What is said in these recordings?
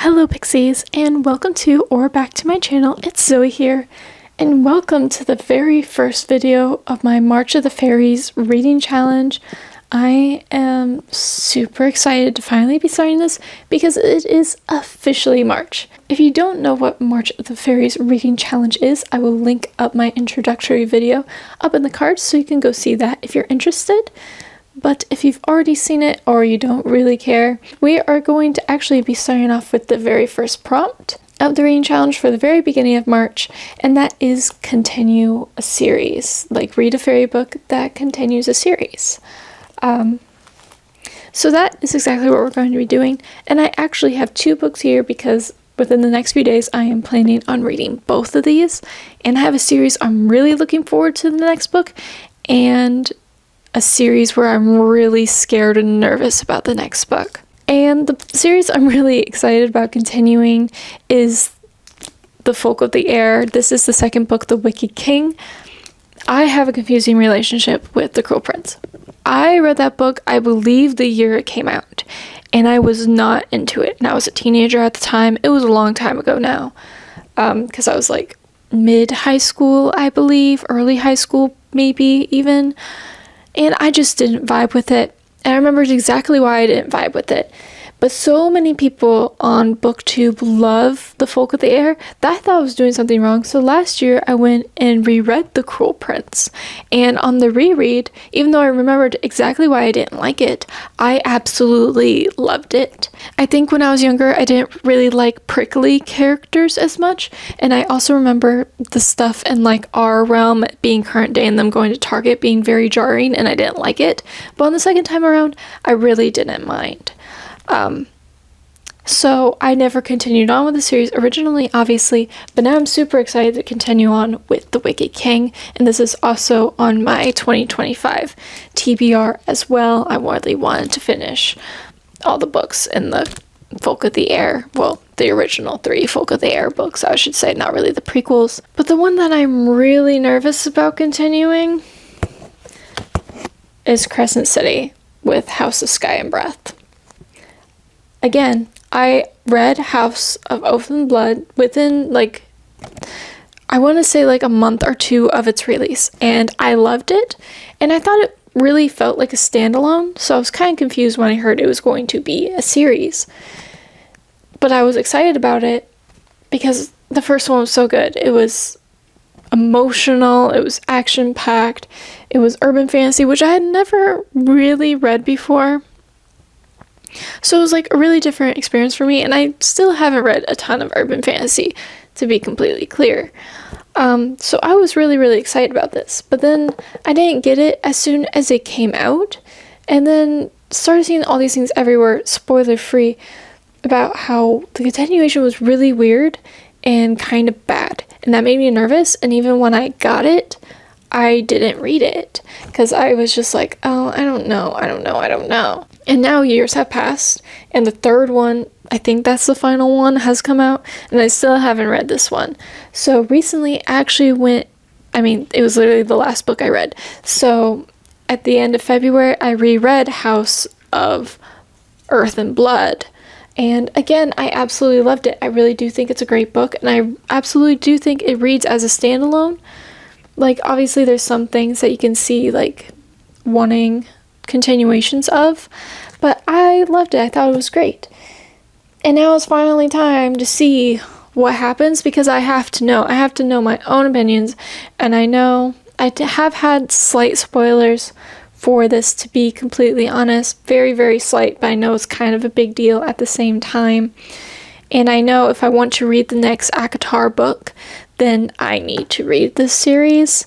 Hello Pixies, and welcome to or back to my channel. It's Zoe here, and welcome to the very first video of my March of the Fairies reading challenge. I am super excited to finally be starting this because it is officially March. If you don't know what March of the Fairies reading challenge is, I will link up my introductory video up in the cards so you can go see that if you're interested. But if you've already seen it or you don't really care, we are going to actually be starting off with the very first prompt of the reading challenge for the very beginning of March, and that is continue a series. Like, read a fairy book that continues a series. So that is exactly what we're going to be doing, and I actually have two books here because within the next few days I am planning on reading both of these, and I have a series I'm really looking forward to the next book, and a series where I'm really scared and nervous about the next book. And the series I'm really excited about continuing is The Folk of the Air. This is the second book, The Wicked King. I have a confusing relationship with The Cruel Prince. I read that book, I believe, the year it came out, and I was not into it. And I was a teenager at the time. It was a long time ago now, because I was like mid-high school, I believe, early high school, maybe even. And I just didn't vibe with it. And I remembered exactly why I didn't vibe with it. But so many people on BookTube love The Folk of the Air that I thought I was doing something wrong. So last year I went and reread The Cruel Prince. And on the reread, even though I remembered exactly why I didn't like it, I absolutely loved it. I think when I was younger, I didn't really like prickly characters as much. And I also remember the stuff in like our realm being current day and them going to Target being very jarring, and I didn't like it. But on the second time around, I really didn't mind. So I never continued on with the series originally, obviously, but now I'm super excited to continue on with The Wicked King, and this is also on my 2025 TBR as well. I really wanted to finish all the books in the Folk of the Air, well, the original 3 Folk of the Air books, I should say, not really the prequels. But the one that I'm really nervous about continuing is Crescent City with House of Sky and Breath. Again, I read House of Oath and Blood within, like, I want to say like a month or two of its release, and I loved it, and I thought it really felt like a standalone, so I was kind of confused when I heard it was going to be a series. But I was excited about it because the first one was so good. It was emotional, it was action-packed, it was urban fantasy, which I had never really read before. So it was like a really different experience for me, and I still haven't read a ton of urban fantasy, to be completely clear. So I was really, really excited about this, but then I didn't get it as soon as it came out, and then started seeing all these things everywhere, spoiler free, about how the continuation was really weird and kind of bad, and that made me nervous. And even when I got it, I didn't read it because I was just like, oh, I don't know. And now years have passed, and the third one, I think that's the final one, has come out, and I still haven't read this one. So recently I actually it was literally the last book I read. So at the end of February, I reread House of Earth and Blood. And again, I absolutely loved it. I really do think it's a great book, and I absolutely do think it reads as a standalone. Like, obviously there's some things that you can see, like, wanting continuations of, but I loved it. I thought it was great. And now it's finally time to see what happens, because I have to know my own opinions, and I know I have had slight spoilers for this, to be completely honest. Very, very slight, but I know it's kind of a big deal at the same time. And I know if I want to read the next ACOTAR book, then I need to read this series,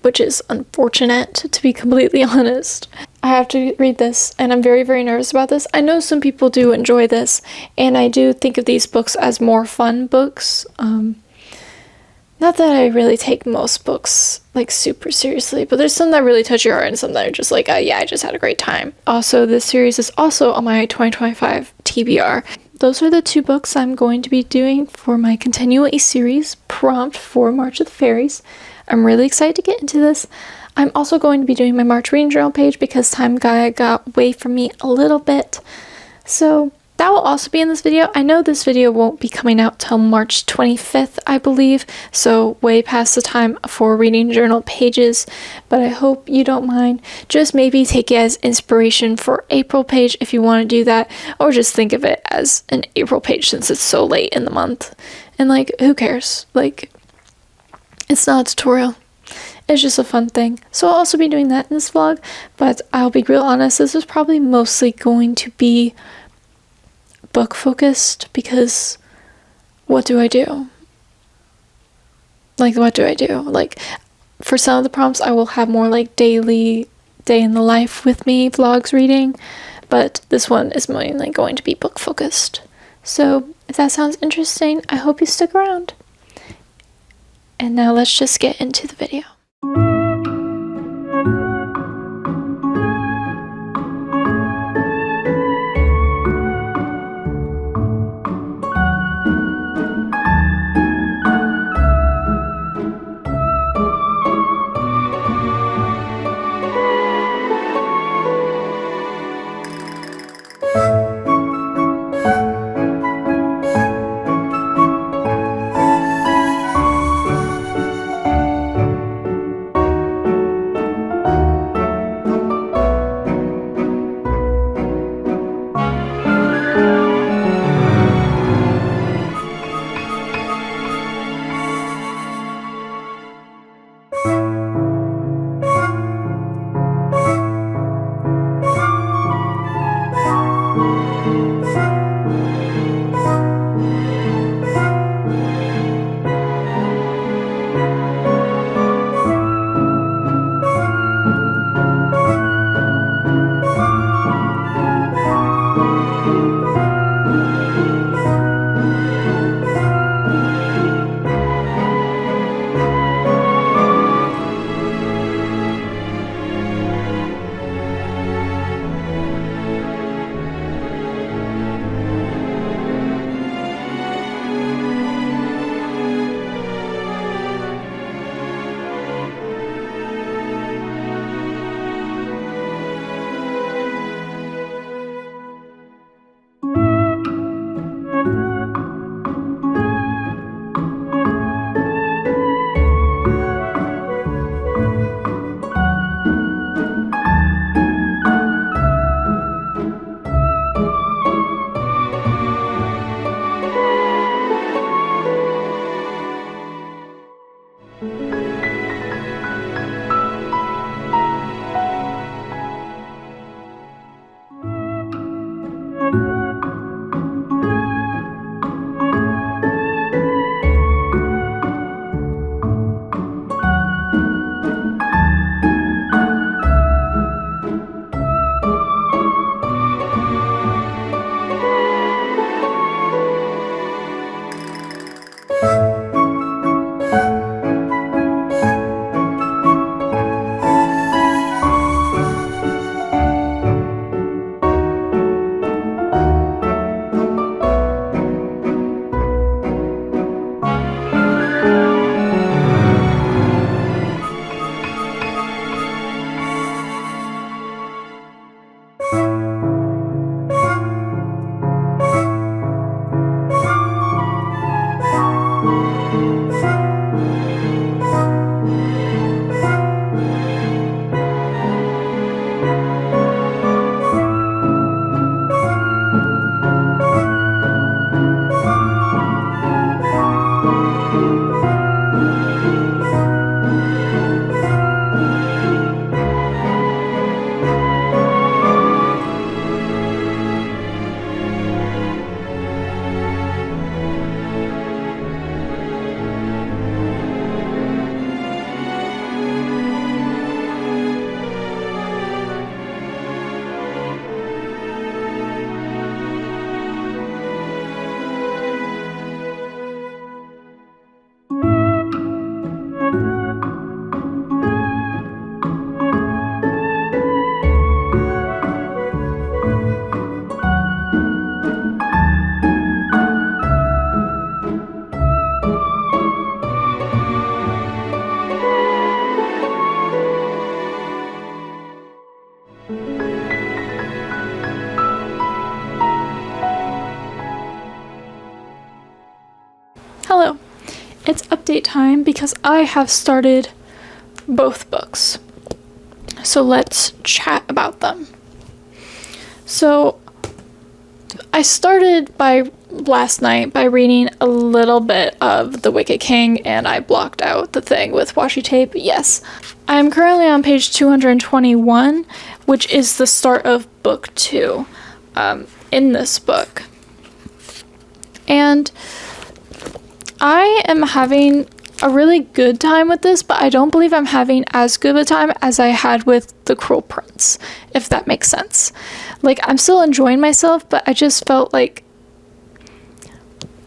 which is unfortunate, to be completely honest. I have to read this, and I'm very, very nervous about this. I know some people do enjoy this, and I do think of these books as more fun books. Not that I really take most books, like, super seriously, but there's some that really touch your heart, and some that are just like, yeah, I just had a great time. Also, this series is also on my 2025 TBR. Those are the 2 books I'm going to be doing for my Continue a Series prompt for March of the Fairies. I'm really excited to get into this. I'm also going to be doing my March reading journal page because time got away from me a little bit. So that will also be in this video. I know this video won't be coming out till March 25th, I believe, so way past the time for reading journal pages, but I hope you don't mind. Just maybe take it as inspiration for April page if you want to do that, or just think of it as an April page since it's so late in the month. And like, who cares? Like, it's not a tutorial. It's just a fun thing. So I'll also be doing that in this vlog, but I'll be real honest, this is probably mostly going to be book focused, because what do I do? Like, what do I do? Like, for some of the prompts I will have more like daily day in the life with me vlogs reading, but this one is mainly going to be book focused. So if that sounds interesting, I hope you stick around. And now let's just get into the video. Hello. It's update time because I have started both books. So let's chat about them. So I started last night by reading a little bit of The Wicked King, and I blocked out the thing with washi tape. Yes. I'm currently on page 221, which is the start of book 2 in this book. And I am having a really good time with this, but I don't believe I'm having as good a time as I had with The Cruel Prince, if that makes sense. Like, I'm still enjoying myself, but I just felt like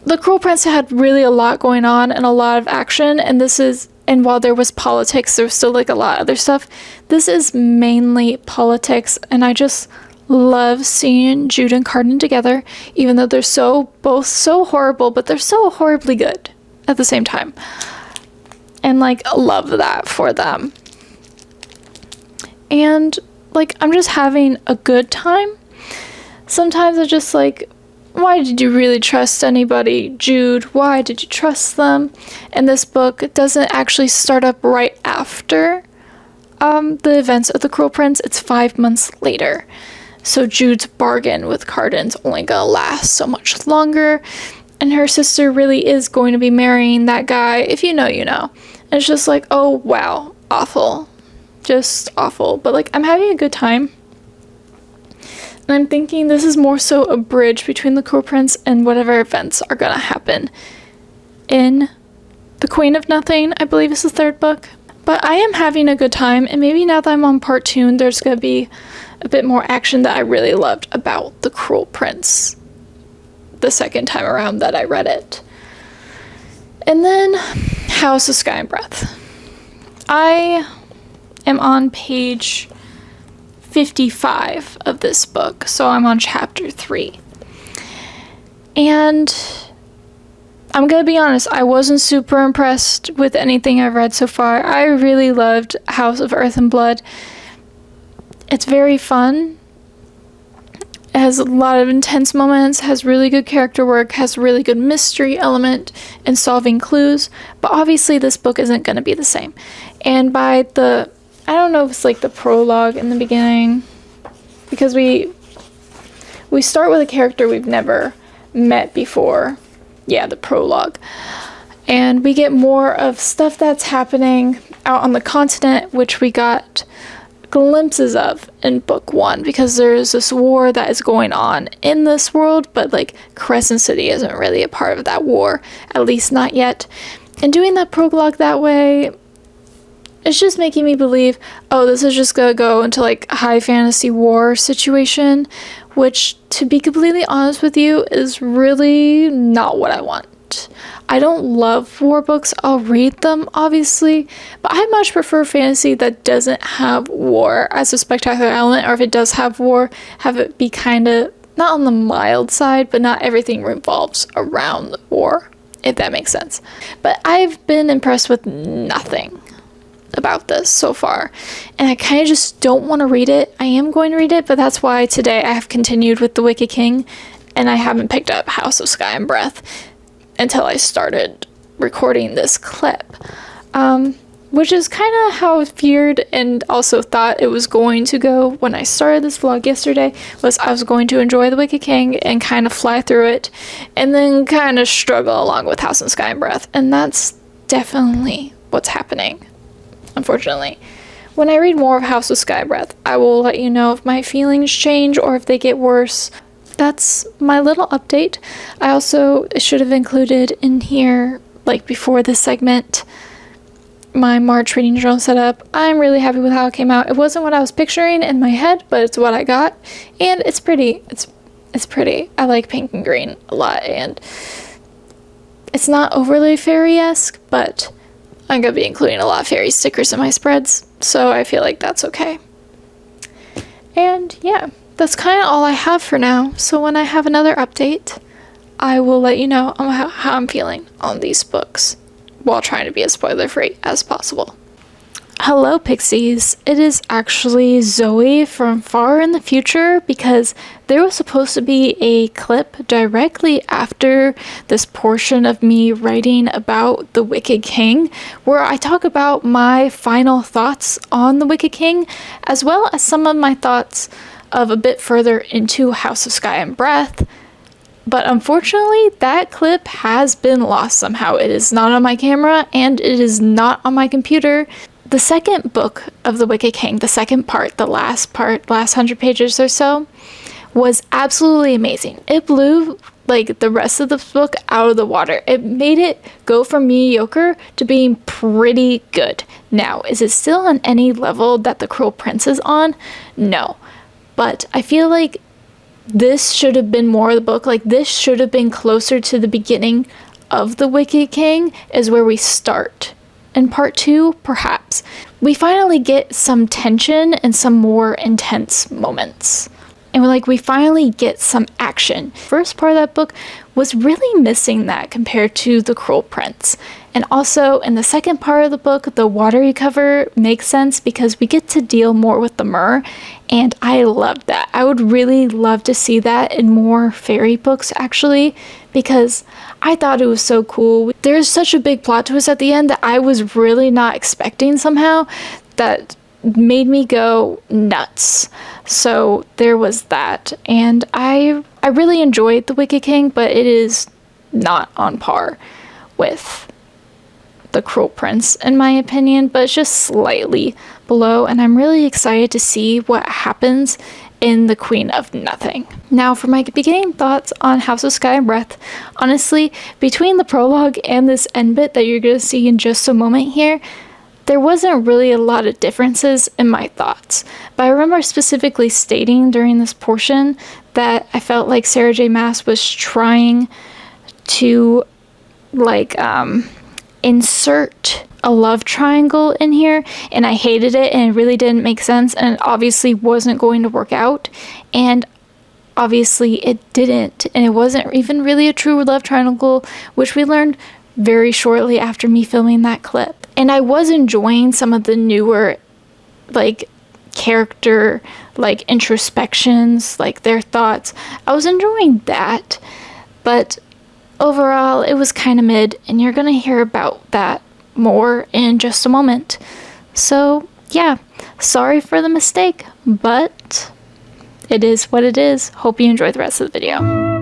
The Cruel Prince had really a lot going on and a lot of action, and while there was politics, there was still like a lot of other stuff. This is mainly politics, and I just love seeing Jude and Carden together, even though they're both so horrible, but they're so horribly good at the same time. And like, love that for them. And like, I'm just having a good time. Sometimes I just like, why did you really trust anybody, Jude? Why did you trust them? And this book doesn't actually start up right after the events of The Cruel Prince. It's 5 months later. So Jude's bargain with Carden's only gonna last so much longer, and her sister really is going to be marrying that guy. If you know, you know. And it's just like, oh wow, awful. Just awful. But like, I'm having a good time. And I'm thinking this is more so a bridge between The Cruel Prince and whatever events are gonna happen in The Queen of Nothing, I believe is the third book. But I am having a good time, and maybe now that I'm on part 2, there's gonna be a bit more action that I really loved about The Cruel Prince the second time around that I read it. And then House of Sky and Breath. I am on page 55 of this book, so I'm on chapter 3. And I'm gonna be honest, I wasn't super impressed with anything I've read so far. I really loved House of Earth and Blood. It's very fun. It has a lot of intense moments, has really good character work, has a really good mystery element in solving clues, but obviously this book isn't going to be the same. And by I don't know if it's like the prologue in the beginning, because we start with a character we've never met before. Yeah, the prologue. And we get more of stuff that's happening out on the continent, which we got glimpses of in book 1, because there's this war that is going on in this world, but like Crescent City isn't really a part of that war, at least not yet. And doing that prologue that way, it's just making me believe, oh, this is just gonna go into like a high fantasy war situation, which, to be completely honest with you, is really not what I want. I don't love war books. I'll read them, obviously, but I much prefer fantasy that doesn't have war as a spectacular element, or if it does have war, have it be kind of not on the mild side, but not everything revolves around the war, if that makes sense. But I've been impressed with nothing about this so far, and I kind of just don't want to read it. I am going to read it, but that's why today I have continued with The Wicked King, and I haven't picked up House of Sky and Breath until I started recording this clip, which is kind of how I feared and also thought it was going to go when I started this vlog yesterday. Was I was going to enjoy The Wicked King and kind of fly through it, and then kind of struggle along with House of Sky and Breath, and that's definitely what's happening, unfortunately. When I read more of House of Sky and Breath, I will let you know if my feelings change or if they get worse. That's my little update. I also should have included in here, like before this segment, my March reading journal setup. I'm really happy with how it came out. It wasn't what I was picturing in my head, but it's what I got, and it's pretty. It's pretty. I like pink and green a lot, and it's not overly fairy-esque, but I'm gonna be including a lot of fairy stickers in my spreads, so I feel like that's okay. And yeah, that's kind of all I have for now. So when I have another update, I will let you know on how I'm feeling on these books, while trying to be as spoiler-free as possible. Hello, Pixies. It is actually Zoe from far in the future because there was supposed to be a clip directly after this portion of me writing about the Wicked King where I talk about my final thoughts on the Wicked King, as well as some of my thoughts of a bit further into House of Sky and Breath. But unfortunately, that clip has been lost somehow. It is not on my camera and it is not on my computer. The second book of The Wicked King, the second part, last 100 pages or so, was absolutely amazing. It blew like the rest of the book out of the water. It made it go from mediocre to being pretty good. Now, is it still on any level that The Cruel Prince is on? No. But I feel like this should have been more of the book. Like, this should have been closer to the beginning of The Wicked King is where we start. In part 2, perhaps, we finally get some tension and some more intense moments. And we finally get some action. First part of that book was really missing that compared to The Cruel Prince. And also, in the second part of the book, the watery cover makes sense because we get to deal more with the Mer, and I love that. I would really love to see that in more fairy books, actually, because I thought it was so cool. There's such a big plot twist at the end that I was really not expecting somehow that made me go nuts. So there was that, and I really enjoyed The Wicked King, but it is not on par with The Cruel Prince in my opinion, but it's just slightly below, and I'm really excited to see what happens in The Queen of Nothing. Now for my beginning thoughts on House of Sky and Breath, honestly, between the prologue and this end bit that you're going to see in just a moment here, there wasn't really a lot of differences in my thoughts, but I remember specifically stating during this portion that I felt like Sarah J. Maas was trying to insert a love triangle in here, and I hated it, and it really didn't make sense, and it obviously wasn't going to work out, and obviously it didn't, and it wasn't even really a true love triangle, which we learned very shortly after me filming that clip. And I was enjoying some of the newer character introspections, their thoughts. I was enjoying that, but overall it was kind of mid, and you're gonna hear about that more in just a moment. So yeah, sorry for the mistake, but it is what it is. Hope you enjoy the rest of the video.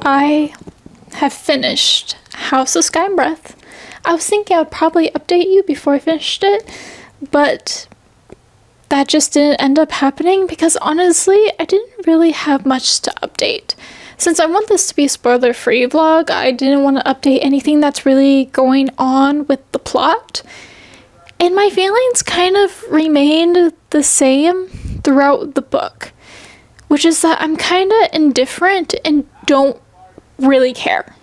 I have finished House of Sky and Breath. I was thinking I would probably update you before I finished it, but that just didn't end up happening because honestly, I didn't really have much to update. Since I want this to be a spoiler-free vlog, I didn't want to update anything that's really going on with the plot. And my feelings kind of remained the same throughout the book, which is that I'm kind of indifferent and don't really care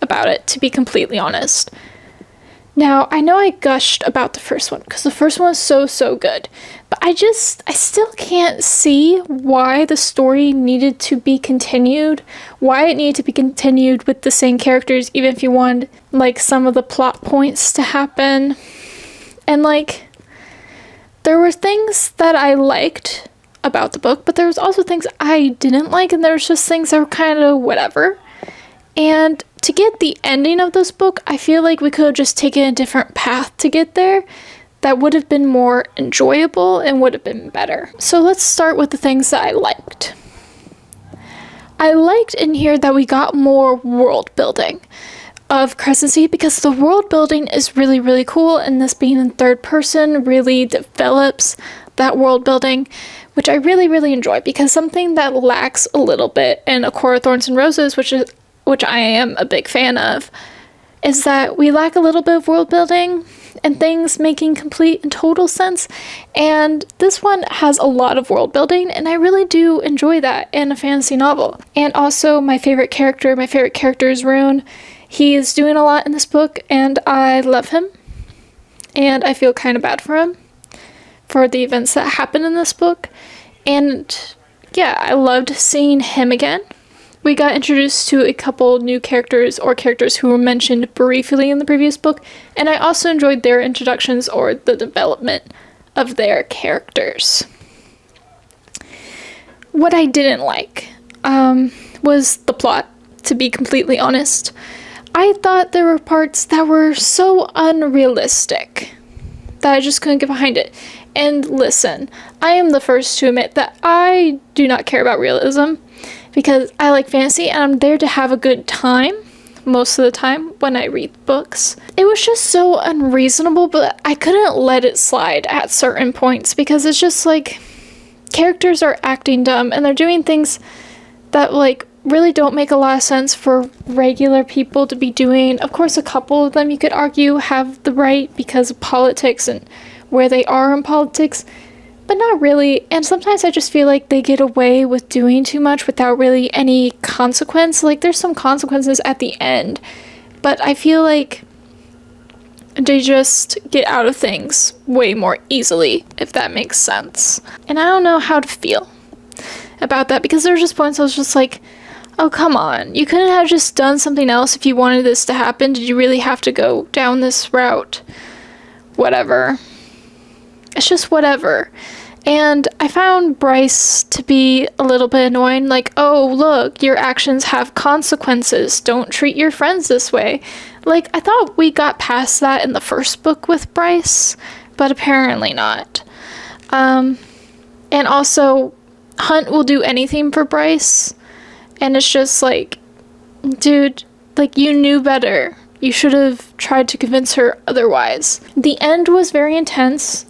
about it, to be completely honest. Now, I know I gushed about the first one because the first one was so good, but I still can't see why the story needed to be continued, why it needed to be continued with the same characters, even if you wanted some of the plot points to happen. And there were things that I liked about the book, but there was also things I didn't like, and there was just things that were kind of whatever. And to get the ending of this book, I feel like we could have just taken a different path to get there that would have been more enjoyable and would have been better. So let's start with the things that I liked. I liked in here that we got more world building of Crescent Sea because the world building is really cool, and this being in third person really develops that world building, which I really enjoy, because something that lacks a little bit in A Court of Thorns and Roses, which I am a big fan of, is that we lack a little bit of world building and things making complete and total sense. And this one has a lot of world building, and I really do enjoy that in a fantasy novel. And also my favorite character is Rune. He is doing a lot in this book, and I love him. And I feel kind of bad for him for the events that happened in this book. And yeah, I loved seeing him again. We got introduced to a couple new characters, or characters who were mentioned briefly in the previous book, and I also enjoyed their introductions or the development of their characters. What I didn't like was the plot, to be completely honest. I thought there were parts that were so unrealistic that I just couldn't get behind it. And listen, I am the first to admit that I do not care about realism, because I like fantasy and I'm there to have a good time most of the time when I read books. It was just so unreasonable, but I couldn't let it slide at certain points, because it's just like characters are acting dumb and they're doing things that like really don't make a lot of sense for regular people to be doing. Of course, a couple of them you could argue have the right because of politics and where they are in politics, but not really. And sometimes I just feel like they get away with doing too much without really any consequence. Like, there's some consequences at the end, but I feel like they just get out of things way more easily, if that makes sense. And I don't know how to feel about that, because there were just points I was just like, oh, come on. You couldn't have just done something else if you wanted this to happen. Did you really have to go down this route? Whatever. It's just whatever. And I found Bryce to be a little bit annoying. Like, oh, look, your actions have consequences. Don't treat your friends this way. Like, I thought we got past that in the first book with Bryce, but apparently not. And also, Hunt will do anything for Bryce. And it's just like, dude, like, you knew better. You should have tried to convince her otherwise. The end was very intense.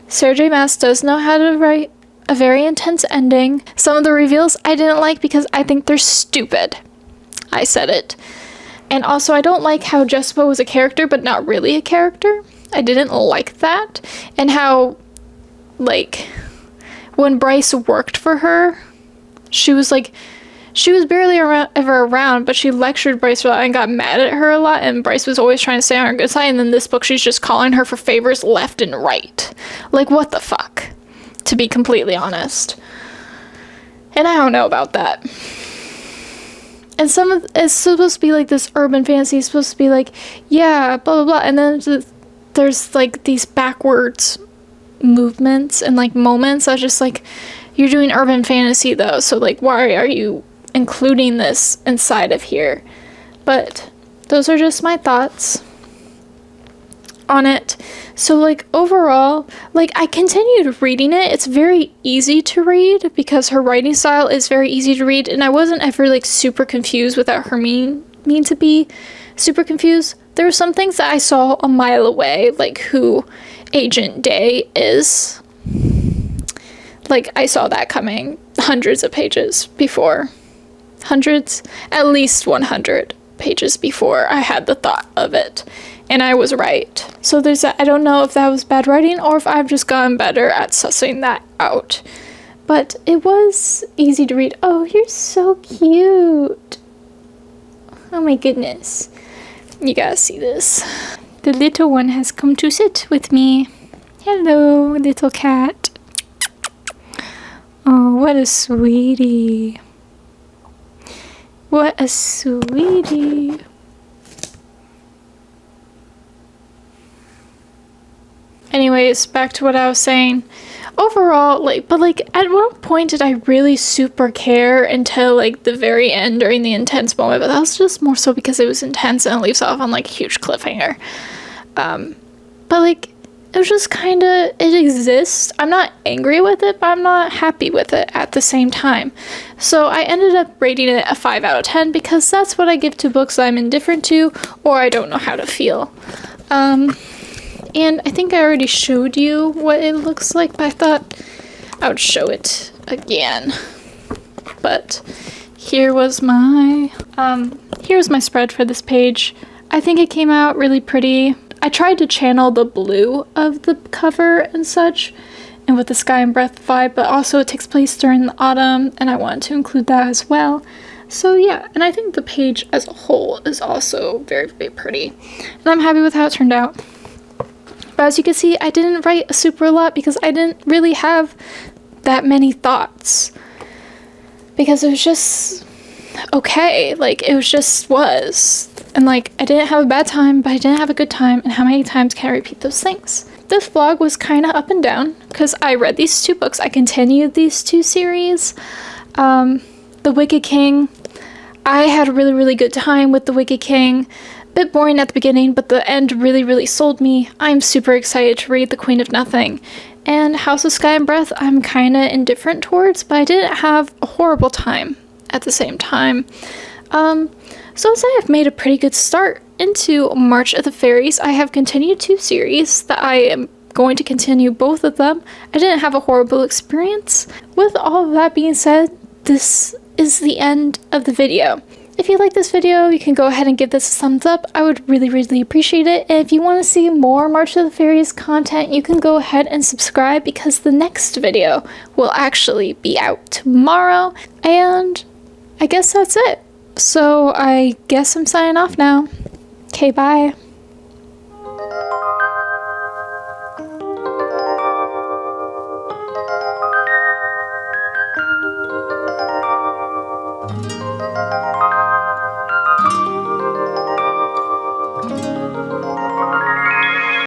Sarah J. Maas does know how to write a very intense ending. Some of the reveals I didn't like because I think they're stupid. I said it. And also, I don't like how Jessica was a character, but not really a character. I didn't like that. And how, like, when Bryce worked for her, she was barely ever around, but she lectured Bryce a lot and got mad at her a lot, and Bryce was always trying to stay on her good side, and then this book she's just calling her for favors left and right. Like, what the fuck? To be completely honest. And I don't know about that. And it's supposed to be like this urban fantasy, it's supposed to be like, yeah, blah, blah, blah, and then there's like these backwards movements and like moments. I was just like, you're doing urban fantasy though, so like, why are you including this inside of here? But those are just my thoughts on it. So like, overall, like, I continued reading it. It's very easy to read because her writing style is very easy to read, and I wasn't ever like super confused without her mean to be super confused. There were some things that I saw a mile away, like who Agent Day is. Like, I saw that coming hundreds of pages before. Hundreds? At least 100 pages before I had the thought of it. And I was right. So there's that. I don't know if that was bad writing or if I've just gotten better at sussing that out. But it was easy to read. Oh, you're so cute. Oh my goodness. You gotta see this. The little one has come to sit with me. Hello, little cat. Oh, what a sweetie. What a sweetie. Anyways, back to what I was saying. Overall, at what point did I really super care until, like, the very end during the intense moment? But that was just more so because it was intense and it leaves off on, like, a huge cliffhanger. But, like, it was just kind of, it exists. I'm not angry with it, but I'm not happy with it at the same time. So I ended up rating it a 5 out of 10 because that's what I give to books I'm indifferent to or I don't know how to feel. And I think I already showed you what it looks like, but I thought I would show it again. But here was my spread for this page. I think it came out really pretty. I tried to channel the blue of the cover and such, and with the Sky and Breath vibe, but also it takes place during the autumn, and I wanted to include that as well. So yeah, and I think the page as a whole is also very, very pretty, and I'm happy with how it turned out. But as you can see, I didn't write a super lot because I didn't really have that many thoughts, because it was just okay, like it was, and like I didn't have a bad time, but I didn't have a good time, and how many times can I repeat those things? This vlog was kind of up and down because I read these 2 books. I continued these 2 series. The Wicked King, I had a really, really good time with The Wicked King. Bit boring at the beginning, but the end really, really sold me. I'm super excited to read The Queen of Nothing. And House of Sky and Breath, I'm kind of indifferent towards, but I didn't have a horrible time at the same time. So I'd say I've made a pretty good start into March of the Fairies. I have continued 2 series that I am going to continue both of them. I didn't have a horrible experience. With all of that being said, this is the end of the video. If you like this video, you can go ahead and give this a thumbs up. I would really, really appreciate it. And if you want to see more March of the Fairies content, you can go ahead and subscribe, because the next video will actually be out tomorrow. And I guess that's it. So I guess I'm signing off now. Okay, bye.